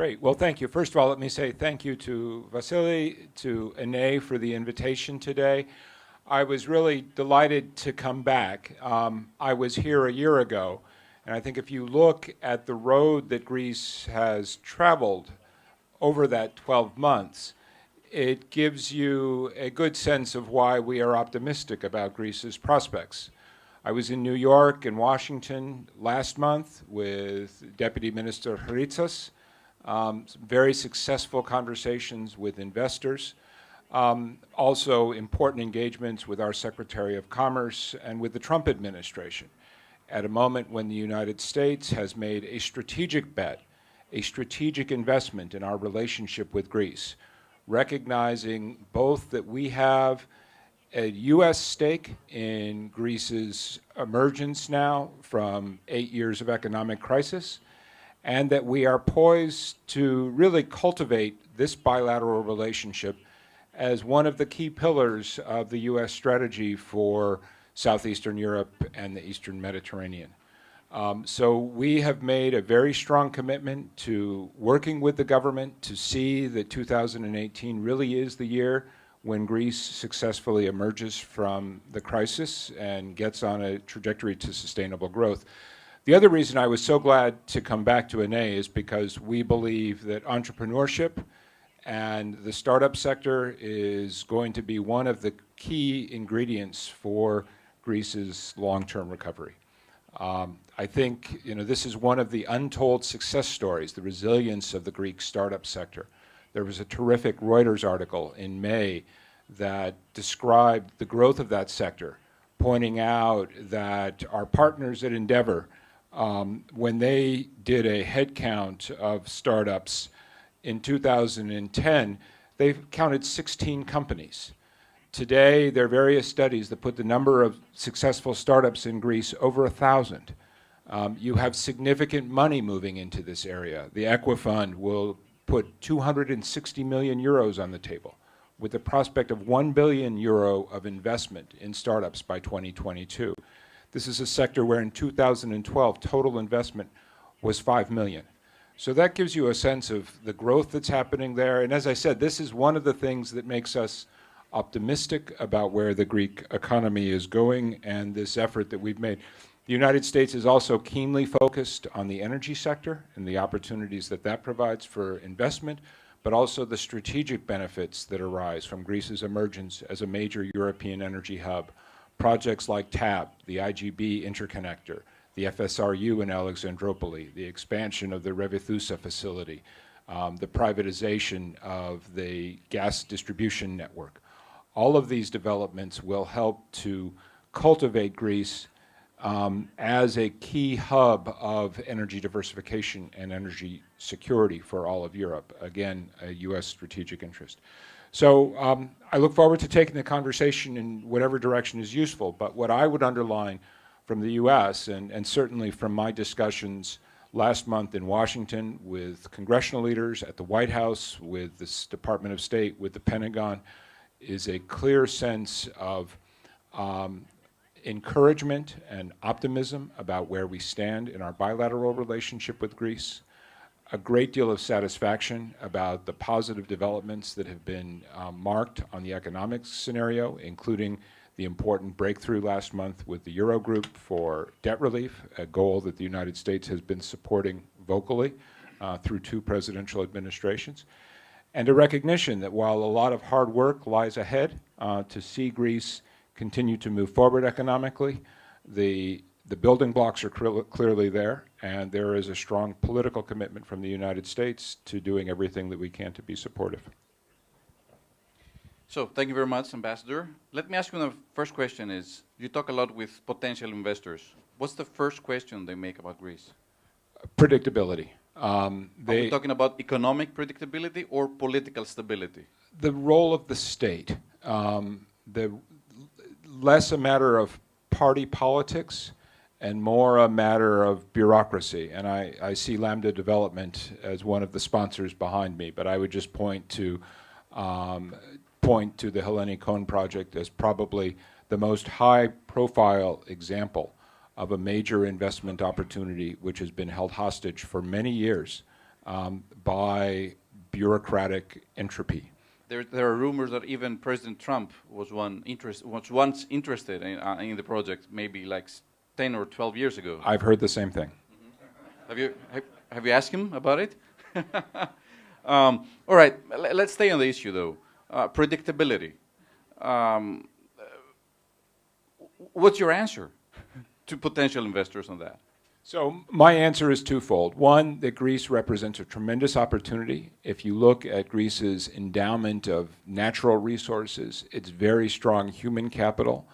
Great. Well, thank you. First of all, let me say thank you to Vasily, to Ine for the invitation today. I was really delighted to come back. I was here a year ago, and I think if you look at the road that Greece has traveled over that 12 months, it gives you a good sense of why we are optimistic about Greece's prospects. I was in New York and Washington last month with Deputy Minister Hritsas, some very successful conversations with investors, also important engagements with our Secretary of Commerce and with the Trump administration at a moment when the United States has made a strategic bet, a strategic investment in our relationship with Greece, recognizing both that we have a U.S. stake in Greece's emergence now from 8 years of economic crisis, and that we are poised to really cultivate this bilateral relationship as one of the key pillars of the U.S. strategy for Southeastern Europe and the Eastern Mediterranean. So we have made a very strong commitment to working with the government to see that 2018 really is the year when Greece successfully emerges from the crisis and gets on a trajectory to sustainable growth. The other reason I was so glad to come back to Ine is because we believe that entrepreneurship and the startup sector is going to be one of the key ingredients for Greece's long-term recovery. I think this is one of the untold success stories, the resilience of the Greek startup sector. There was a terrific Reuters article in May that described the growth of that sector, pointing out that our partners at Endeavor, when they did a head count of startups in 2010, they counted 16 companies. Today, there are various studies that put the number of successful startups in Greece over 1,000. You have significant money moving into this area. The Equifund will put 260 million euros on the table with the prospect of 1 billion euro of investment in startups by 2022. This is a sector where in 2012, total investment was 5 million. So that gives you a sense of the growth that's happening there. And as I said, this is one of the things that makes us optimistic about where the Greek economy is going and this effort that we've made. The United States is also keenly focused on the energy sector and the opportunities that that provides for investment, but also the strategic benefits that arise from Greece's emergence as a major European energy hub. Projects like TAP, the IGB interconnector, the FSRU in Alexandroupoli, the expansion of the Revithusa facility, the privatization of the gas distribution network. All of these developments will help to cultivate Greece as a key hub of energy diversification and energy security for all of Europe. Again, a U.S. strategic interest. So I look forward to taking the conversation in whatever direction is useful, but what I would underline from the U.S. and certainly from my discussions last month in Washington with congressional leaders at the White House, with the Department of State, with the Pentagon, is a clear sense of encouragement and optimism about where we stand in our bilateral relationship with Greece, a great deal of satisfaction about the positive developments that have been marked on the economic scenario, including the important breakthrough last month with the Eurogroup for debt relief, a goal that the United States has been supporting vocally through 2 presidential administrations, and a recognition that while a lot of hard work lies ahead to see Greece continue to move forward economically, the building blocks are clearly there, and there is a strong political commitment from the United States to doing everything that we can to be supportive. So, thank you very much, Ambassador. Let me ask you the first question is, you talk a lot with potential investors. What's the first question they make about Greece? Predictability. Are we talking about economic predictability or political stability? The role of the state. Less a matter of party politics and more a matter of bureaucracy. And I see Lambda Development as one of the sponsors behind me, but I would just point to the Hellenikon project as probably the most high-profile example of a major investment opportunity which has been held hostage for many years by bureaucratic entropy. There are rumors that even President Trump was once interested in the project, maybe like 10 or 12 years ago. I've heard the same thing. Have you asked him about it? All right, let's stay on the issue though. Predictability. What's your answer to potential investors on that? So my answer is twofold. One, that Greece represents a tremendous opportunity. If you look at Greece's endowment of natural resources, its very strong human capital,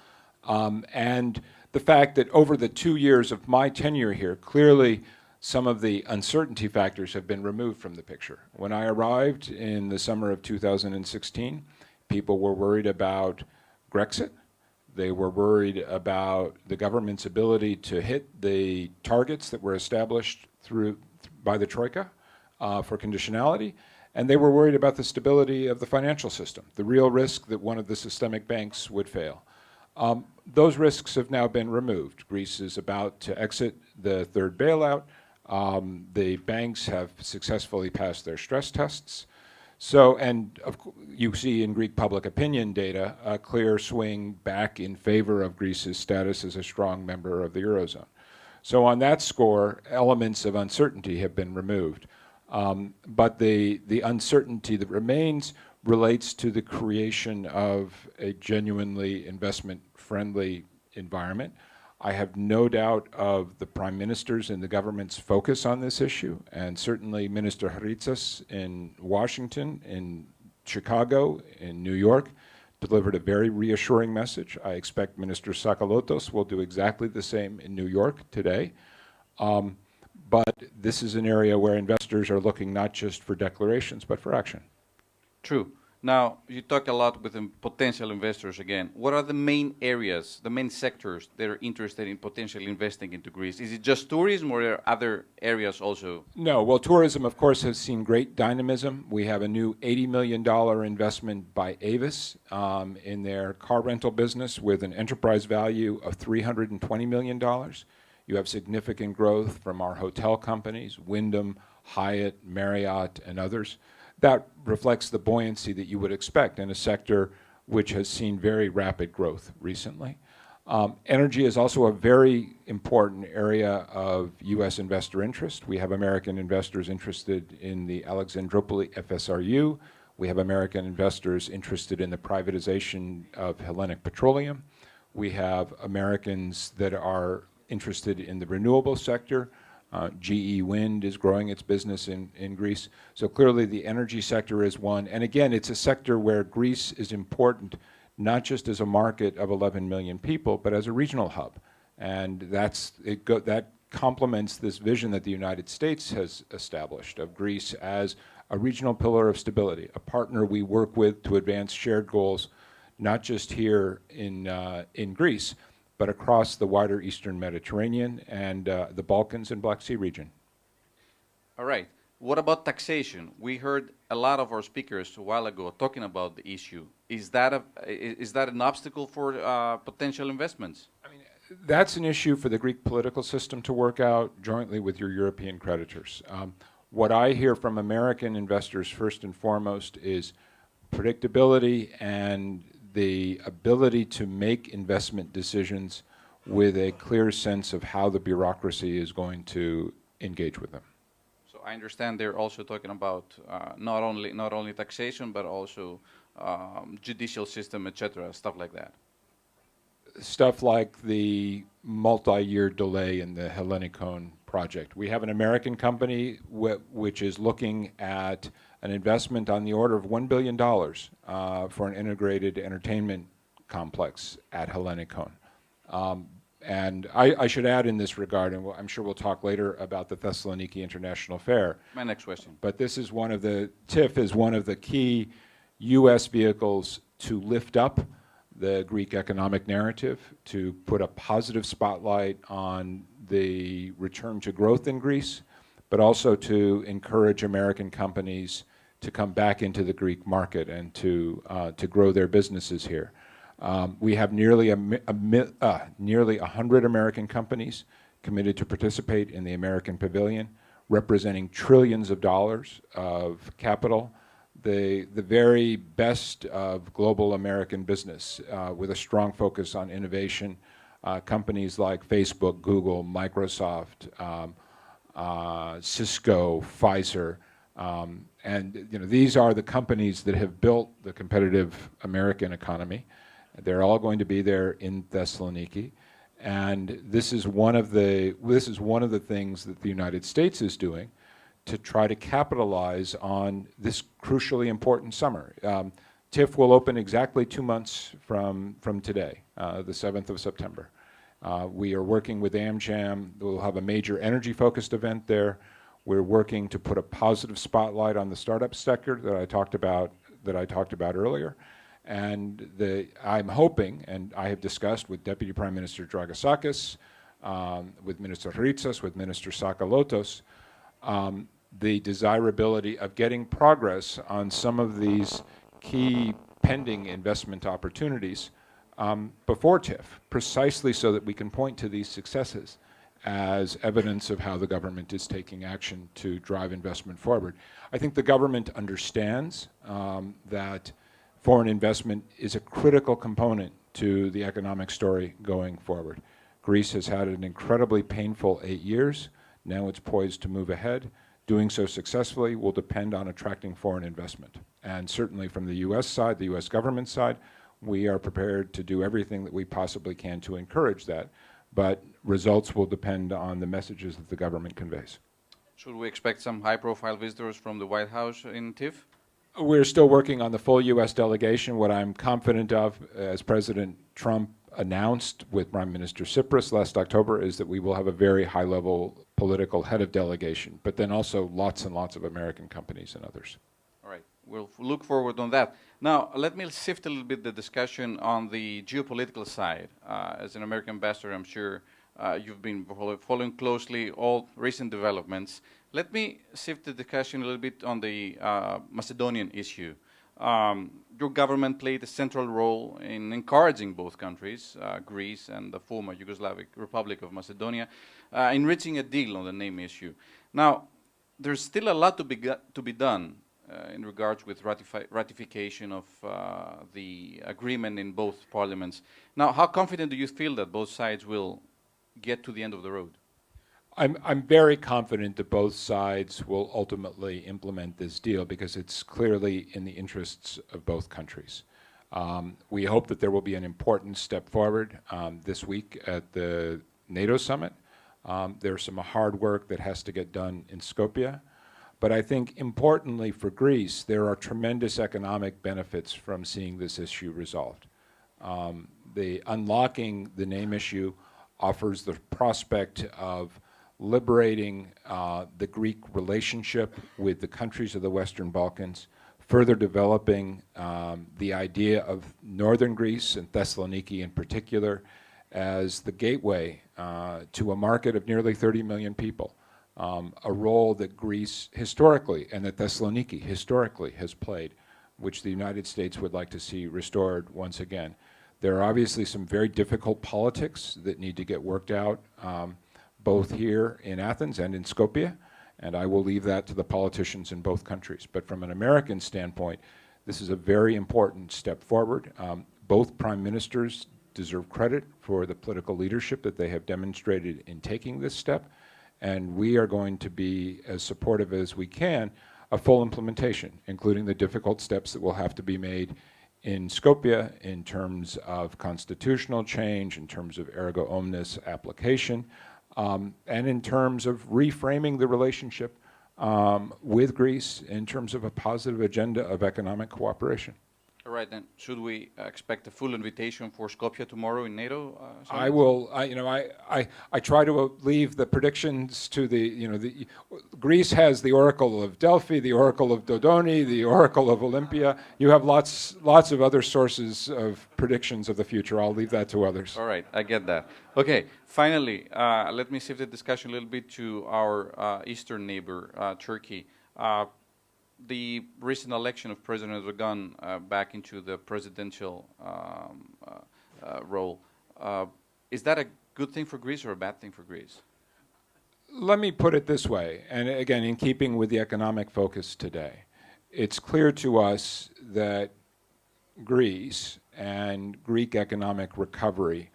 and the fact that over the 2 years of my tenure here, clearly some of the uncertainty factors have been removed from the picture. When I arrived in the summer of 2016, people were worried about Brexit. They were worried about the government's ability to hit the targets that were established by the Troika for conditionality, and they were worried about the stability of the financial system, the real risk that one of the systemic banks would fail. Those risks have now been removed. Greece is about to exit the third bailout. The banks have successfully passed their stress tests. So, and you see in Greek public opinion data a clear swing back in favor of Greece's status as a strong member of the Eurozone. So on that score, elements of uncertainty have been removed. But the uncertainty that remains relates to the creation of a genuinely investment-friendly environment. I have no doubt of the prime ministers and the government's focus on this issue, and certainly Minister Haritsas in Washington, in Chicago, in New York, delivered a very reassuring message. I expect Minister Sakalotos will do exactly the same in New York today. But this is an area where investors are looking not just for declarations, but for action. True. Now, you talk a lot with potential investors again. What are the main areas, the main sectors that are interested in potentially investing into Greece? Is it just tourism, or are there other areas also? No. Well, tourism, of course, has seen great dynamism. We have a new $80 million investment by Avis in their car rental business with an enterprise value of $320 million. You have significant growth from our hotel companies, Wyndham, Hyatt, Marriott, and others. That reflects the buoyancy that you would expect in a sector which has seen very rapid growth recently. Energy is also a very important area of U.S. investor interest. We have American investors interested in the Alexandroupoli FSRU. We have American investors interested in the privatization of Hellenic Petroleum. We have Americans that are interested in the renewable sector. GE Wind is growing its business in Greece. So clearly the energy sector is one. And again, it's a sector where Greece is important, not just as a market of 11 million people, but as a regional hub. And that complements this vision that the United States has established of Greece as a regional pillar of stability, a partner we work with to advance shared goals, not just here in Greece, but across the wider Eastern Mediterranean and the Balkans and Black Sea region. All right. What about taxation? We heard a lot of our speakers a while ago talking about the issue. Is that an obstacle for potential investments? I mean, that's an issue for the Greek political system to work out jointly with your European creditors. What I hear from American investors first and foremost is predictability and the ability to make investment decisions with a clear sense of how the bureaucracy is going to engage with them. So I understand they're also talking about not only taxation, but also judicial system, etc., stuff like that. Stuff like the multi-year delay in the Hellenikon project. We have an American company which is looking at an investment on the order of $1 billion for an integrated entertainment complex at Hellenikon. And I should add in this regard, and I'm sure we'll talk later about the Thessaloniki International Fair. My next question. But this is TIFF is one of the key U.S. vehicles to lift up the Greek economic narrative, to put a positive spotlight on the return to growth in Greece, but also to encourage American companies to come back into the Greek market and to grow their businesses here. We have nearly 100 American companies committed to participate in the American Pavilion. representing trillions of dollars of capital, the very best of global American business with a strong focus on innovation. Companies like Facebook, Google, Microsoft, Cisco, Pfizer, and these are the companies that have built the competitive American economy. They're all going to be there in Thessaloniki, and this is one of the things that the United States is doing to try to capitalize on this crucially important summer. TIFF will open exactly 2 months from today, the 7th of September. We are working with AmJam. We'll have a major energy-focused event there. We're working to put a positive spotlight on the startup sector that I talked about earlier. And I'm hoping, and I have discussed with Deputy Prime Minister Dragasakis, with Minister Hritsas, with Minister Sakalotos, the desirability of getting progress on some of these key pending investment opportunities before TIFF, precisely so that we can point to these successes as evidence of how the government is taking action to drive investment forward. I think the government understands that foreign investment is a critical component to the economic story going forward. Greece has had an incredibly painful 8 years. Now it's poised to move ahead. Doing so successfully will depend on attracting foreign investment. And certainly from the U.S. side, the U.S. government side, we are prepared to do everything that we possibly can to encourage that. But results will depend on the messages that the government conveys. Should we expect some high-profile visitors from the White House in TIFF? We're still working on the full U.S. delegation. What I'm confident of, as President Trump announced with Prime Minister Tsipras last October, is that we will have a very high-level political head of delegation, but then also lots and lots of American companies and others. All right, we'll look forward on that. Now, let me shift a little bit the discussion on the geopolitical side. As an American ambassador, I'm sure you've been following closely all recent developments. Let me shift the discussion a little bit on the Macedonian issue. Your government played a central role in encouraging both countries, Greece and the former Yugoslav Republic of Macedonia, in reaching a deal on the name issue. Now, there's still a lot to be done in regards with ratification of the agreement in both parliaments. Now, how confident do you feel that both sides will get to the end of the road? I'm very confident that both sides will ultimately implement this deal because it's clearly in the interests of both countries. We hope that there will be an important step forward this week at the NATO summit. There's some hard work that has to get done in Skopje. But I think importantly for Greece, there are tremendous economic benefits from seeing this issue resolved. The unlocking the name issue offers the prospect of liberating the Greek relationship with the countries of the Western Balkans, further developing the idea of northern Greece and Thessaloniki in particular as the gateway to a market of nearly 30 million people, a role that Greece historically and that Thessaloniki historically has played, which the United States would like to see restored once again. There are obviously some very difficult politics that need to get worked out both here in Athens and in Skopje, and I will leave that to the politicians in both countries. But from an American standpoint, this is a very important step forward. Both prime ministers deserve credit for the political leadership that they have demonstrated in taking this step, and we are going to be as supportive as we can of full implementation, including the difficult steps that will have to be made in Skopje in terms of constitutional change, in terms of erga omnes application, and in terms of reframing the relationship with Greece in terms of a positive agenda of economic cooperation. All right, then, should we expect a full invitation for Skopje tomorrow in NATO? I will. I try to leave the predictions to the. Greece has the Oracle of Delphi, the Oracle of Dodoni, the Oracle of Olympia. You have lots of other sources of predictions of the future. I'll leave that to others. All right, I get that. Okay, finally, let me shift the discussion a little bit to our eastern neighbor, Turkey. The recent election of President Erdogan back into the presidential role, is that a good thing for Greece or a bad thing for Greece? Let me put it this way, and again, in keeping with the economic focus today, it's clear to us that Greece and Greek economic recovery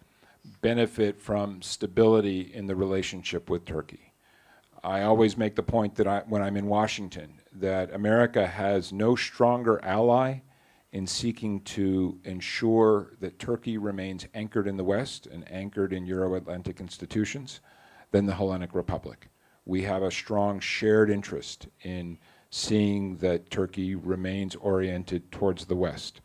benefit from stability in the relationship with Turkey. I always make the point that when I'm in Washington, that America has no stronger ally in seeking to ensure that Turkey remains anchored in the West and anchored in Euro-Atlantic institutions than the Hellenic Republic. We have a strong shared interest in seeing that Turkey remains oriented towards the West.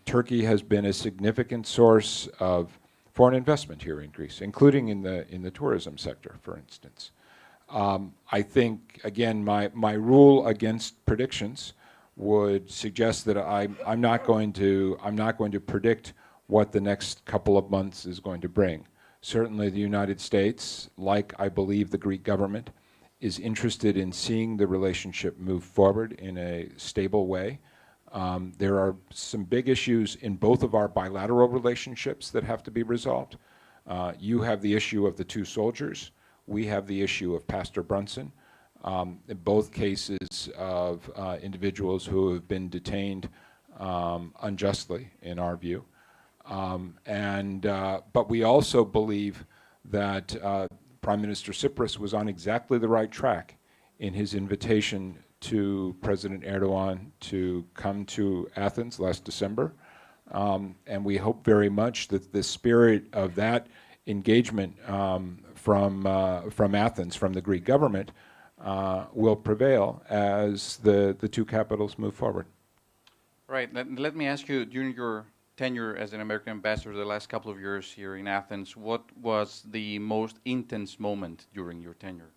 Turkey has been a significant source of foreign investment here in Greece, including in the tourism sector, for instance. I think, again, my rule against predictions would suggest that I'm not going to predict what the next couple of months is going to bring. Certainly the United States, like I believe the Greek government, is interested in seeing the relationship move forward in a stable way. There are some big issues in both of our bilateral relationships that have to be resolved. You have the issue of the two soldiers. We have the issue of Pastor Brunson. In both cases of individuals who have been detained unjustly, in our view. But we also believe that Prime Minister Tsipras was on exactly the right track in his invitation to President Erdogan to come to Athens last December. And we hope very much that the spirit of that engagement from Athens, from the Greek government, will prevail as the two capitals move forward. Right. Let me ask you, during your tenure as an American ambassador the last couple of years here in Athens, what was the most intense moment during your tenure?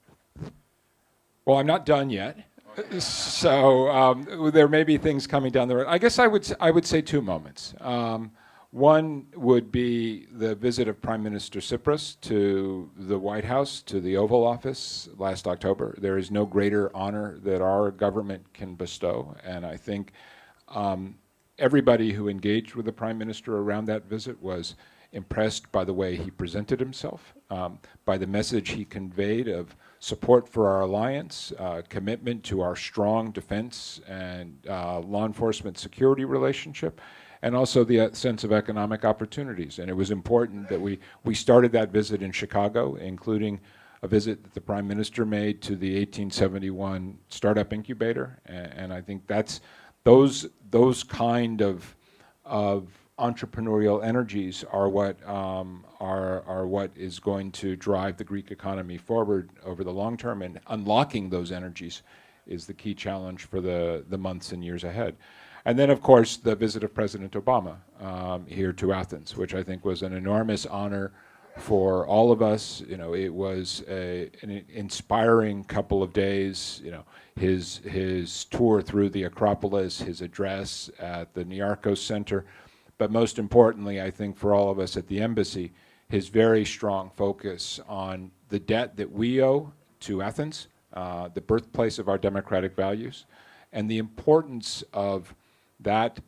Well, I'm not done yet. So there may be things coming down the road. I guess I would say two moments. One would be the visit of Prime Minister Tsipras to the White House, to the Oval Office last October. There is no greater honor that our government can bestow, and I think everybody who engaged with the Prime Minister around that visit was impressed by the way he presented himself, by the message he conveyed of support for our alliance, commitment to our strong defense and law enforcement security relationship, and also the sense of economic opportunities. And it was important that we started that visit in Chicago, including a visit that the Prime Minister made to the 1871 startup incubator. And I think that's those kind of entrepreneurial energies are what is going to drive the Greek economy forward over the long term, and unlocking those energies is the key challenge for the months and years ahead. And then, of course, the visit of President Obama here to Athens, which I think was an enormous honor for all of us. You know, it was an inspiring couple of days. You know, his tour through the Acropolis, his address at the Niarchos Center, but most importantly, I think for all of us at the embassy, his very strong focus on the debt that we owe to Athens, the birthplace of our democratic values, and the importance of that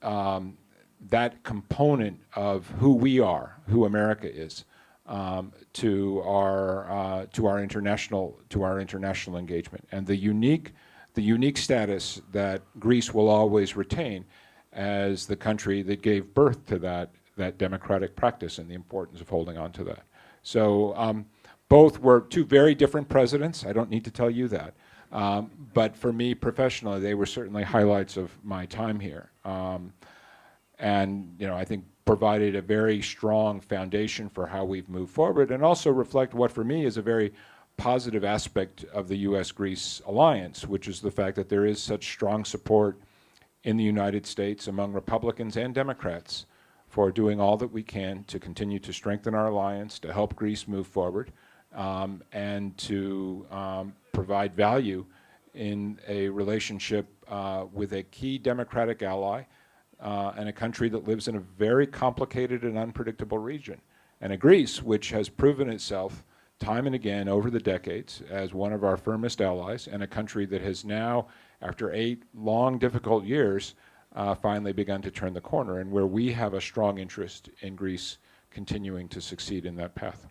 component of who we are, who America is, to our international engagement, and the unique status that Greece will always retain as the country that gave birth to that democratic practice, and the importance of holding on to that. So both were two very different presidents. I don't need to tell you that. But for me professionally, they were certainly highlights of my time here. And you know, I think provided a very strong foundation for how we've moved forward, and also reflect what for me is a very positive aspect of the U.S.-Greece alliance, which is the fact that there is such strong support in the United States among Republicans and Democrats for doing all that we can to continue to strengthen our alliance, to help Greece move forward, and to provide value in a relationship with a key democratic ally and a country that lives in a very complicated and unpredictable region. And a Greece which has proven itself time and again over the decades as one of our firmest allies, and a country that has now, after 8 long, difficult years, finally begun to turn the corner, and where we have a strong interest in Greece continuing to succeed in that path.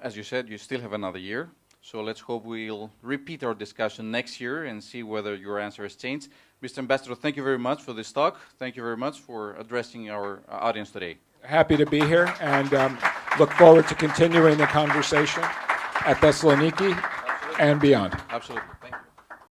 As you said, you still have another year. So let's hope we'll repeat our discussion next year and see whether your answer has changed. Mr. Ambassador, thank you very much for this talk. Thank you very much for addressing our audience today. Happy to be here and look forward to continuing the conversation at Thessaloniki and beyond. Absolutely.